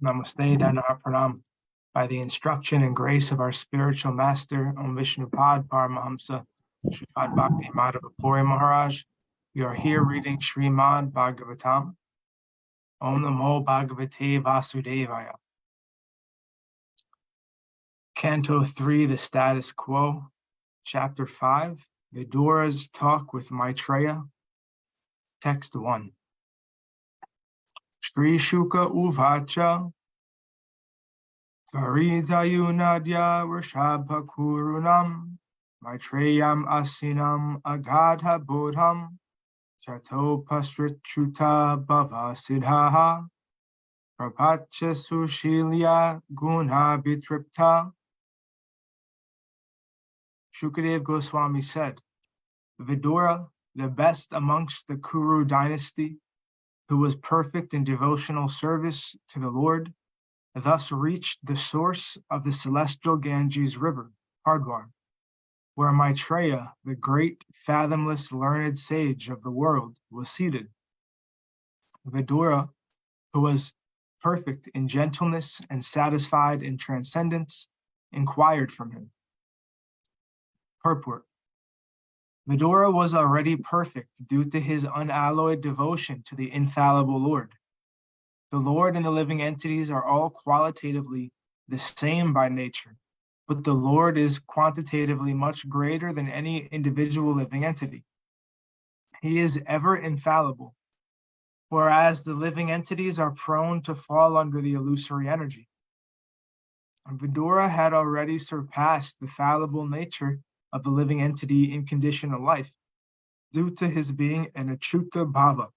Namaste, Dana Pranam. By the instruction and grace of our spiritual master, Om Vishnupad Paramahamsa, Srimad Bhakti Madhava Puri Maharaj, we are here reading Srimad Bhagavatam. Om Namo Bhagavate Vasudevaya. Canto 3, the Status Quo, Chapter 5, Vidura's Talk with Maitreya, Text 1. Sri Shuka Uvacha Varidayunadya Vrishabha Kurunam Maitreyam Asinam Agadha Bodham Chato Pastrichuta Bhava Siddhaha Prapacha Sushilya Guna Bitripta. Shukadev Goswami said, Vidura, the best amongst the Kuru dynasty, who was perfect in devotional service to the Lord, thus reached the source of the celestial Ganges river, Hardwar, where Maitreya, the great, fathomless, learned sage of the world, was seated. Vidura, who was perfect in gentleness and satisfied in transcendence, inquired from him. Purport. Vidura was already perfect due to his unalloyed devotion to the infallible Lord. The Lord and the living entities are all qualitatively the same by nature, but the Lord is quantitatively much greater than any individual living entity. He is ever infallible, whereas the living entities are prone to fall under the illusory energy. Vidura had already surpassed the fallible nature of the living entity in conditional life, due to his being an achuta bhava,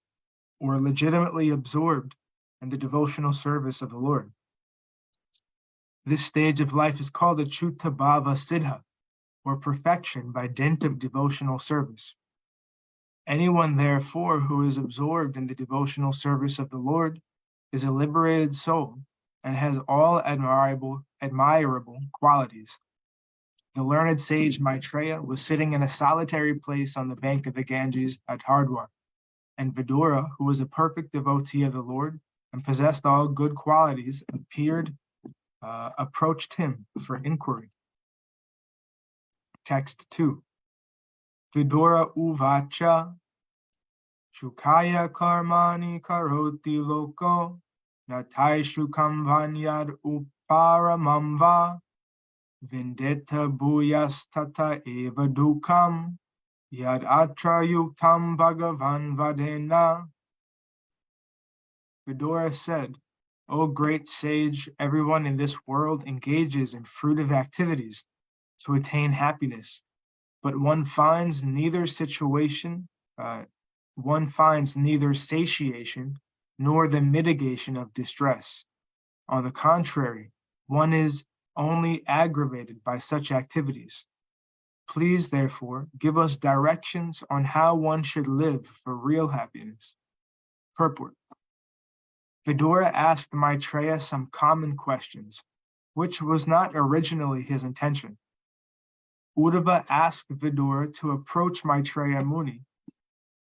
or legitimately absorbed in the devotional service of the Lord. This stage of life is called achuta bhava siddha, or perfection by dint of devotional service. Anyone, therefore, who is absorbed in the devotional service of the Lord is a liberated soul and has all admirable qualities. The learned sage Maitreya was sitting in a solitary place on the bank of the Ganges at Hardwar, and Vidura, who was a perfect devotee of the Lord and possessed all good qualities, approached him for inquiry. Text 2. Vidura uvacha Shukaya karmani karoti loko natai shukam vanyad uparamamva Vindeta bhuyastata eva dukam yad atra yuktam bhagavan vadena. Vidura said, O great sage, everyone in this world engages in fruitive activities to attain happiness, but one finds neither satiation nor the mitigation of distress. On the contrary, one is only aggravated by such activities. Please, therefore, give us directions on how one should live for real happiness. Purport. Vidura asked Maitreya some common questions, which was not originally his intention. Uddhava asked Vidura to approach Maitreya Muni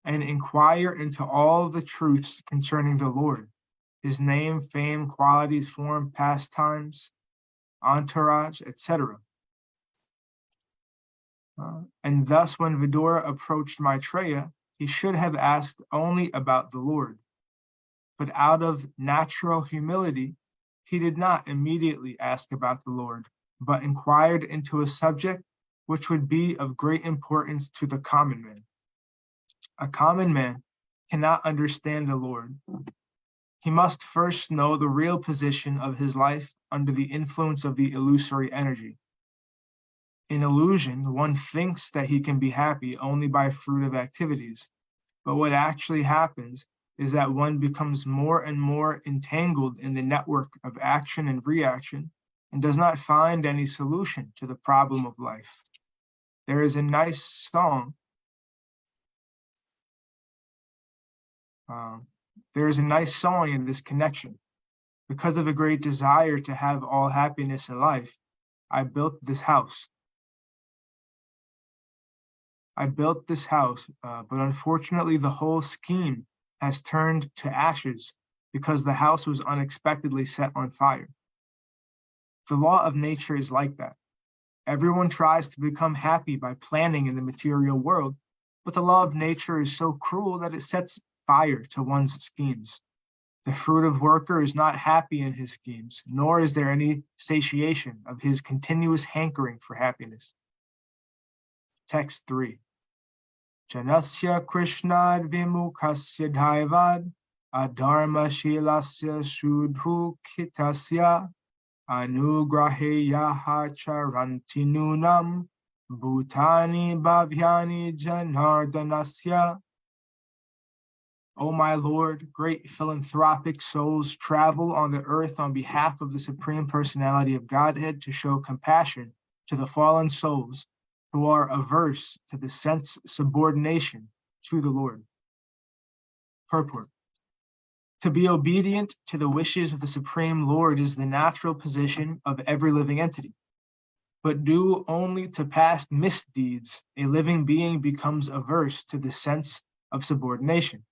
and inquire into all the truths concerning the Lord, his name, fame, qualities, form, pastimes, entourage, etc. And thus, when Vidura approached Maitreya, he should have asked only about the Lord. But out of natural humility, he did not immediately ask about the Lord, but inquired into a subject which would be of great importance to the common man. A common man cannot understand the Lord. He must first know the real position of his life under the influence of the illusory energy. In illusion, one thinks that he can be happy only by fruitive activities, but what actually happens is that one becomes more and more entangled in the network of action and reaction and does not find any solution to the problem of life. There is a nice song in this connection. Because of a great desire to have all happiness in life, I built this house. But unfortunately the whole scheme has turned to ashes because the house was unexpectedly set on fire. The law of nature is like that. Everyone tries to become happy by planning in the material world, but the law of nature is so cruel that it sets fire to one's schemes. The fruitive worker is not happy in his schemes, nor is there any satiation of his continuous hankering for happiness. Text 3. Janasya Krishnad Vimukasya Dhaivad Adharma Shilasya Shudhu Kitasya Anugraheyaha Charanti Nunam Bhutani Bhavyani Janardanasya. O my Lord, great philanthropic souls travel on the earth on behalf of the Supreme Personality of Godhead to show compassion to the fallen souls who are averse to the sense subordination to the Lord. Purport. To be obedient to the wishes of the Supreme Lord is the natural position of every living entity. But due only to past misdeeds, a living being becomes averse to the sense of subordination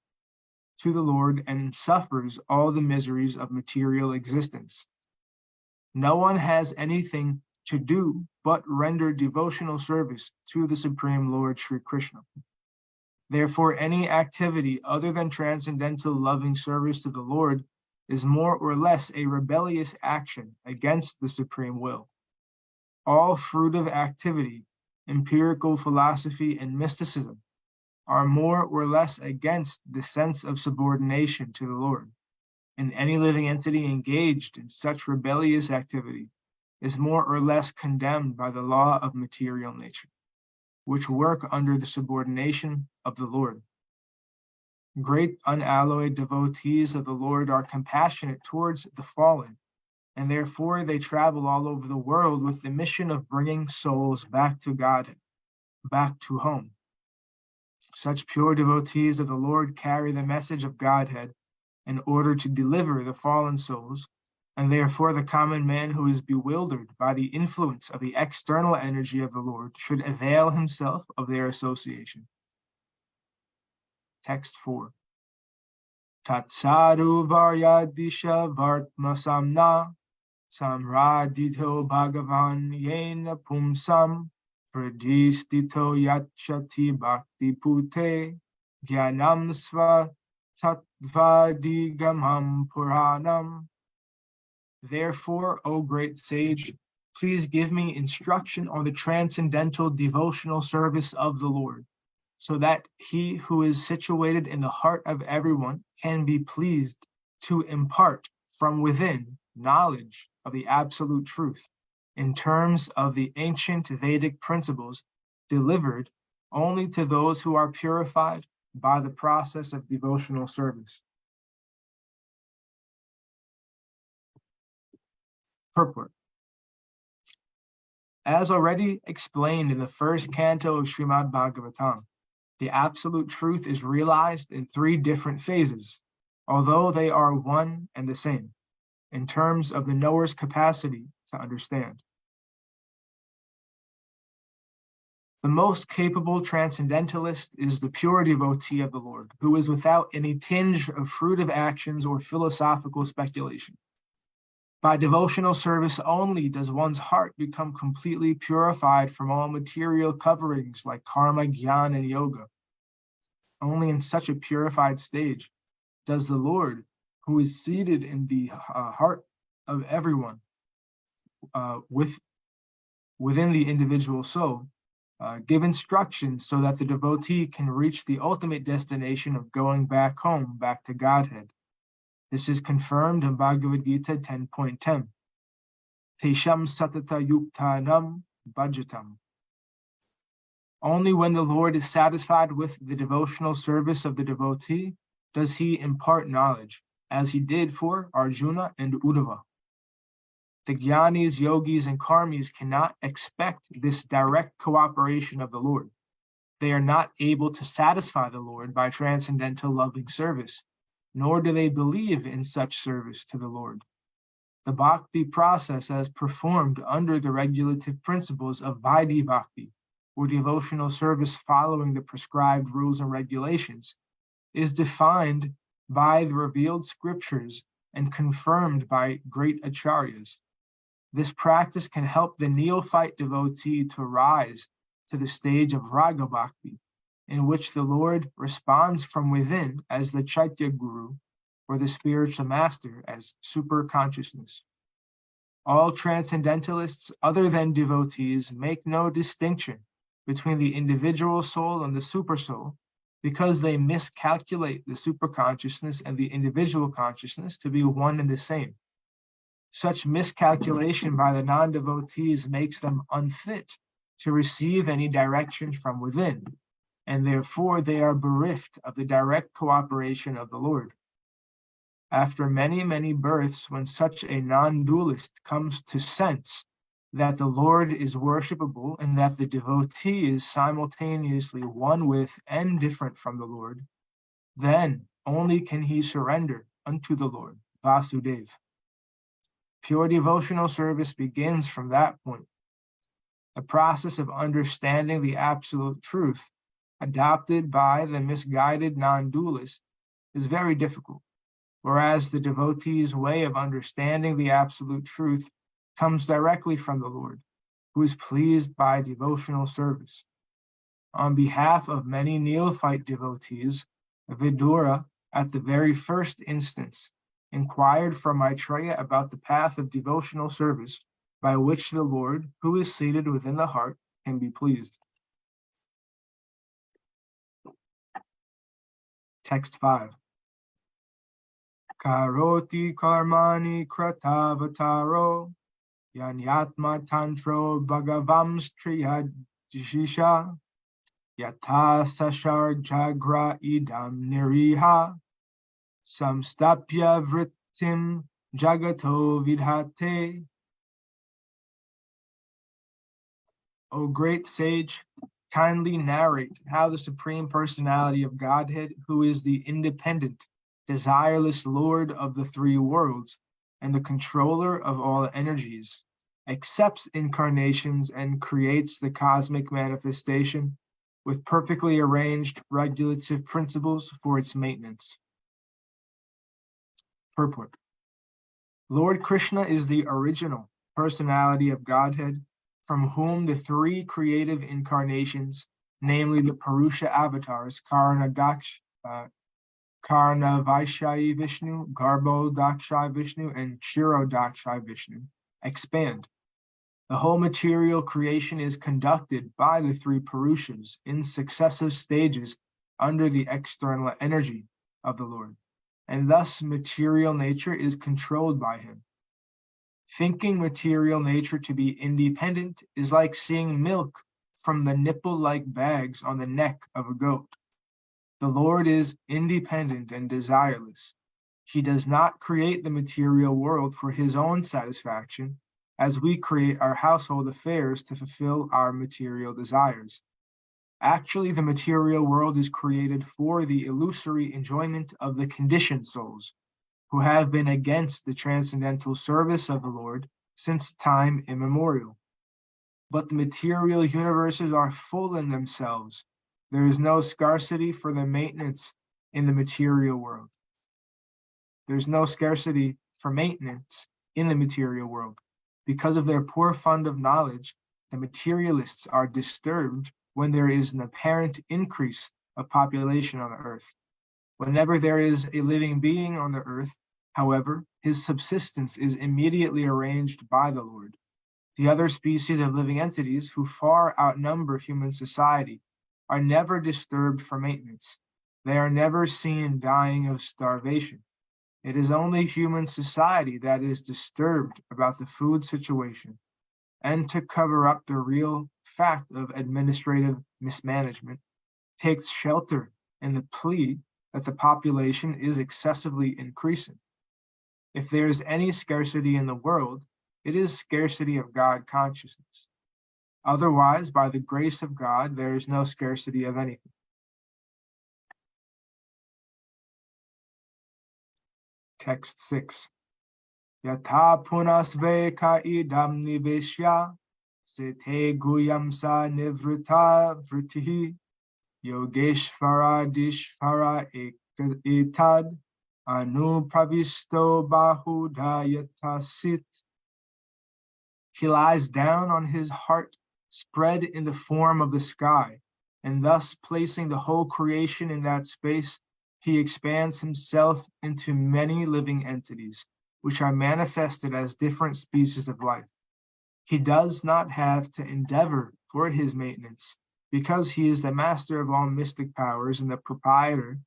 to the Lord and suffers all the miseries of material existence. No one has anything to do but render devotional service to the Supreme Lord Sri Krishna. Therefore, any activity other than transcendental loving service to the Lord is more or less a rebellious action against the supreme will. All fruitive activity, empirical philosophy, and mysticism are more or less against the sense of subordination to the Lord, and any living entity engaged in such rebellious activity is more or less condemned by the law of material nature, which work under the subordination of the Lord. Great unalloyed devotees of the Lord are compassionate towards the fallen, and therefore they travel all over the world with the mission of bringing souls back to God, back to home. Such pure devotees of the Lord carry the message of Godhead in order to deliver the fallen souls, and therefore the common man who is bewildered by the influence of the external energy of the Lord should avail himself of their association. Text 4. Tatsaru varyadisha vartmasamna samradito bhagavan yena pumsam pradistito yachati bhakti pute jnanam sva tattvadigamam puranam. Therefore, O great sage, please give me instruction on the transcendental devotional service of the Lord, so that he who is situated in the heart of everyone can be pleased to impart from within knowledge of the absolute truth in terms of the ancient Vedic principles delivered only to those who are purified by the process of devotional service. Purport. As already explained in the first canto of Srimad Bhagavatam, the absolute truth is realized in 3 different phases, although they are one and the same, in terms of the knower's capacity to understand. The most capable transcendentalist is the pure devotee of the Lord, who is without any tinge of fruitive actions or philosophical speculation. By devotional service only does one's heart become completely purified from all material coverings like karma, jnana, and yoga. Only in such a purified stage does the Lord, who is seated in the heart of everyone, within the individual soul, give instructions so that the devotee can reach the ultimate destination of going back home, back to Godhead. This is confirmed in Bhagavad Gita 10.10. Tesham satata yuktanam bhajatam. Only when the Lord is satisfied with the devotional service of the devotee does he impart knowledge, as he did for Arjuna and Uddhava. The jnanis, yogis, and karmis cannot expect this direct cooperation of the Lord. They are not able to satisfy the Lord by transcendental loving service, nor do they believe in such service to the Lord. The bhakti process as performed under the regulative principles of Vaidhi Bhakti, or devotional service following the prescribed rules and regulations, is defined by the revealed scriptures and confirmed by great acharyas. This practice can help the neophyte devotee to rise to the stage of Raga Bhakti, in which the Lord responds from within as the Chaitya Guru, or the spiritual master as super consciousness. All transcendentalists other than devotees make no distinction between the individual soul and the supersoul, because they miscalculate the superconsciousness and the individual consciousness to be one and the same. Such miscalculation by the non-devotees makes them unfit to receive any direction from within, and therefore they are bereft of the direct cooperation of the Lord. After many, many births, when such a non-dualist comes to sense that the Lord is worshipable and that the devotee is simultaneously one with and different from the Lord, then only can he surrender unto the Lord, Vasudeva. Pure devotional service begins from that point. The process of understanding the absolute truth adopted by the misguided non-dualist is very difficult, whereas the devotee's way of understanding the absolute truth comes directly from the Lord, who is pleased by devotional service. On behalf of many neophyte devotees, Vidura, at the very first instance, inquired from Maitreya about the path of devotional service by which the Lord, who is seated within the heart, can be pleased. Text 5. Karoti karmani kratavataro yanyatma tantro bhagavam striyajisha yata sashar jagra idam niriha samstapya vrittim jagato vidhate. O great sage, kindly narrate how the Supreme Personality of Godhead, who is the independent, desireless Lord of the three worlds and the controller of all energies, accepts incarnations and creates the cosmic manifestation with perfectly arranged regulative principles for its maintenance. Purport. Lord Krishna is the original personality of Godhead, from whom the three creative incarnations, namely the Purusha avatars, Karna Vaishyayi Vishnu, Garbo Dakshayi Vishnu, and Shiro Dakshayi Vishnu, expand. The whole material creation is conducted by the three Purushas in successive stages under the external energy of the Lord, and thus material nature is controlled by him. Thinking material nature to be independent is like seeing milk from the nipple-like bags on the neck of a goat. The Lord is independent and desireless. He does not create the material world for his own satisfaction, as we create our household affairs to fulfill our material desires. Actually, the material world is created for the illusory enjoyment of the conditioned souls, who have been against the transcendental service of the Lord since time immemorial. But the material universes are full in themselves. There is no scarcity for their maintenance in the material world. There's no scarcity for maintenance in the material world. Because of their poor fund of knowledge, the materialists are disturbed when there is an apparent increase of population on the earth. Whenever there is a living being on the earth, however, his subsistence is immediately arranged by the Lord. The other species of living entities, who far outnumber human society, are never disturbed for maintenance. They are never seen dying of starvation. It is only human society that is disturbed about the food situation, and to cover up the real fact of administrative mismanagement, takes shelter in the plea that the population is excessively increasing. If there is any scarcity in the world, it is scarcity of God consciousness. Otherwise, by the grace of God, there is no scarcity of anything. Text 6. Yatha punasveka idam niveshya sete guyam sa nivrita vritihi yogeshvara dishvara etad Anupravisto bahudayatasit. He lies down on his heart, spread in the form of the sky, and thus placing the whole creation in that space, he expands himself into many living entities, which are manifested as different species of life. He does not have to endeavor for his maintenance, because he is the master of all mystic powers and the proprietor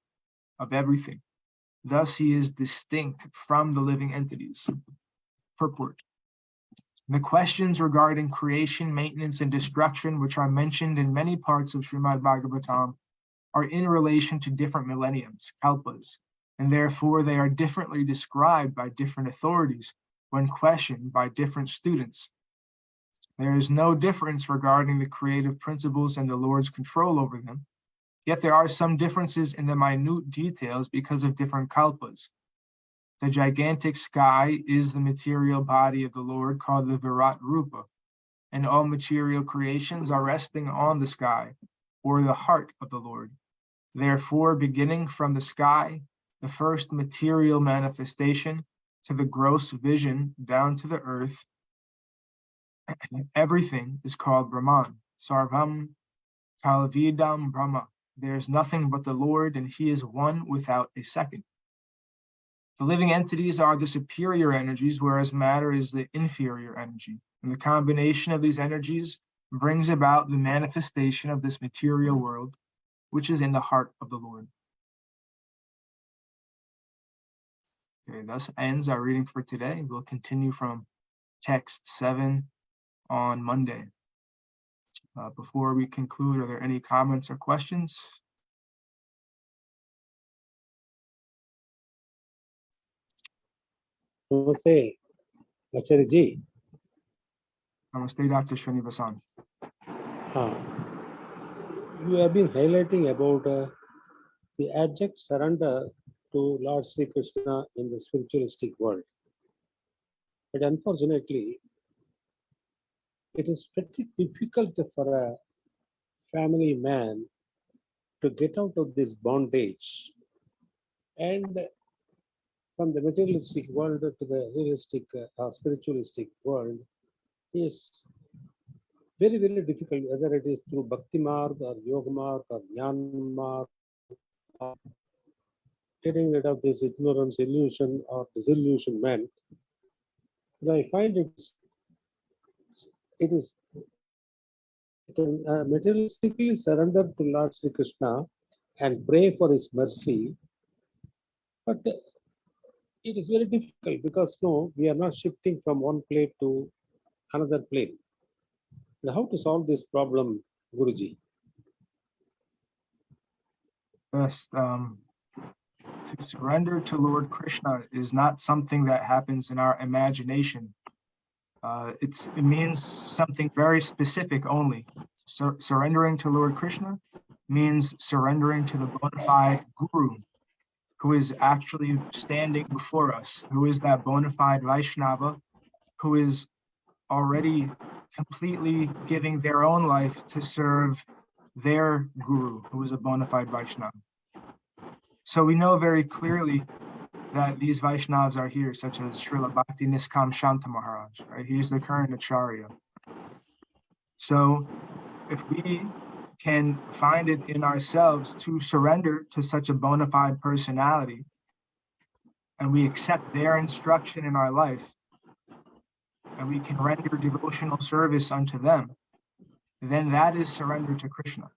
of everything. Thus he is distinct from the living entities. Purport. The questions regarding creation, maintenance, and destruction, which are mentioned in many parts of Srimad Bhagavatam, are in relation to different millenniums, kalpas, and therefore they are differently described by different authorities when questioned by different students. There is no difference regarding the creative principles and the Lord's control over them, yet there are some differences in the minute details because of different kalpas. The gigantic sky is the material body of the Lord called the Virat Rupa, and all material creations are resting on the sky, or the heart of the Lord. Therefore, beginning from the sky, the first material manifestation, to the gross vision down to the earth, everything is called Brahman. Sarvam Kalvidam Brahma. There is nothing but the Lord, and he is one without a second. The living entities are the superior energies, whereas matter is the inferior energy. And the combination of these energies brings about the manifestation of this material world, which is in the heart of the Lord. Okay, thus ends our reading for today. We'll continue from text 7 on Monday. Before we conclude, are there any comments or questions? Namaste, Acharya ji. Namaste, Dr. Srinivasan. You have been highlighting about the abject surrender to Lord Sri Krishna in the spiritualistic world. But unfortunately, it is pretty difficult for a family man to get out of this bondage. And from the materialistic world to the realistic spiritualistic world is very, very difficult, whether it is through Bhakti Marg or Yoga Marg or Jnana Marg, or getting rid of this ignorance, illusion or disillusionment. But I find it is can materialistically surrender to Lord Sri Krishna and pray for his mercy, but it is very difficult because no, we are not shifting from one plane to another plane. Now, how to solve this problem, Guruji? Best, to surrender to Lord Krishna is not something that happens in our imagination. It means something very specific only. Surrendering to Lord Krishna means surrendering to the bona fide Guru, who is actually standing before us, who is that bona fide Vaishnava, who is already completely giving their own life to serve their Guru, who is a bona fide Vaishnava. So we know very clearly that these Vaishnavas are here, such as Srila Bhakti Niskam Shanta Maharaj, right? He's the current Acharya. So if we can find it in ourselves to surrender to such a bona fide personality, and we accept their instruction in our life, and we can render devotional service unto them, then that is surrender to Krishna.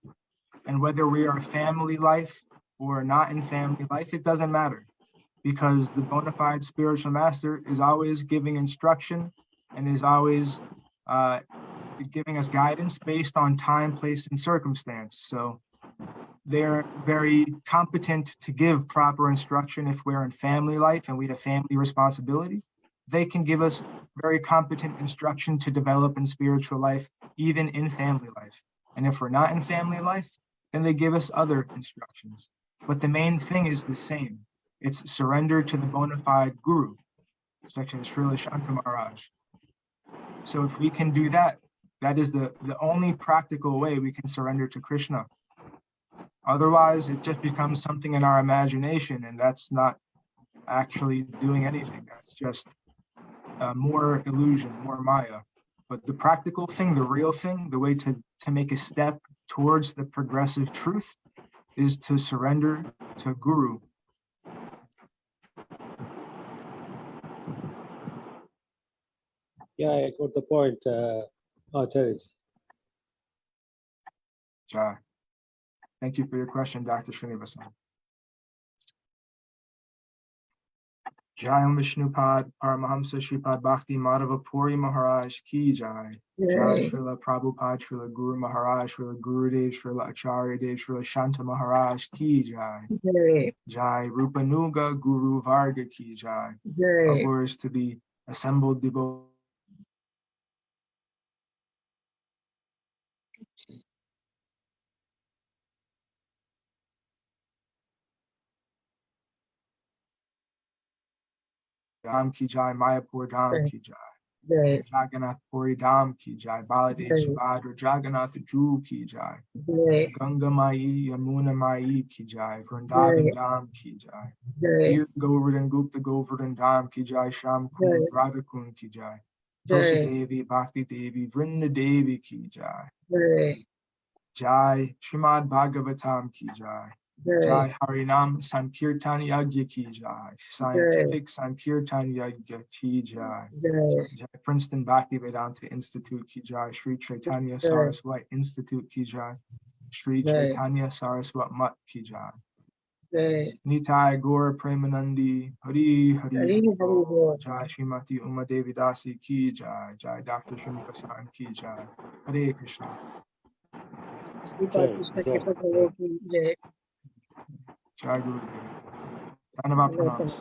And whether we are family life or not in family life, it doesn't matter, because the bona fide spiritual master is always giving instruction and is always giving us guidance based on time, place, and circumstance. So they're very competent to give proper instruction if we're in family life and we have family responsibility. They can give us very competent instruction to develop in spiritual life, even in family life. And if we're not in family life, then they give us other instructions. But the main thing is the same. It's surrender to the bona fide Guru, such as Srila Shanta Maharaj. So if we can do that, that is the only practical way we can surrender to Krishna. Otherwise, it just becomes something in our imagination, and that's not actually doing anything. That's just more illusion, more Maya. But the practical thing, the real thing, the way to make a step towards the progressive truth is to surrender to Guru. Yeah, I got the point, Acharya. Jai. Thank you for your question, Dr. Srinivasan. Jai Om Vishnupad Paramahamsa Shripad Bhakti Madhava Puri Maharaj Ki Jai. Jai Srila Prabhupada, Srila Guru Maharaj, Srila Gurudev, Srila Acharya Dev, Srila Shanta Maharaj Ki Jai. Jai Rupanuga Guru Varga Ki Jai. Upwards to the assembled devotees. Dham Ki Jai, Mayapur Dham Ki Jai. Jagannath Puri Dham Ki Jai, Baladev Subhadra Jagannath Ju Ki Jai. Ganga Mai, Yamuna Mai Ki Jai, Vrindavan Dham Ki Jai. Dear Govardhan Gupta Govardhan Dham Ki Jai, Sham Kund Radha Kund Ki Jai. Tulsi Devi, Bhakti Devi, Vrinda Devi Ki Jai. Jai Srimad Bhagavatam Ki Jai. Jai Harinam Sankirtan Yagya Ki Jai. Scientific Sankirtan Yagya Ki Jai. Jai Princeton Bhakti Vedanta Institute Ki Jai. Sri Chaitanya Saraswat Institute Ki Jai. Sri Chaitanya Saraswat Mat Ki Jai. Nitai Gaur Premanandi Hari Hari Bol. Jai Srimati Uma Devi Dasi Ki Jai. Jai Dr. Srinivasan Ki Jai. Hare Krishna. Jai Guru Dev. Dhanavad Pranams.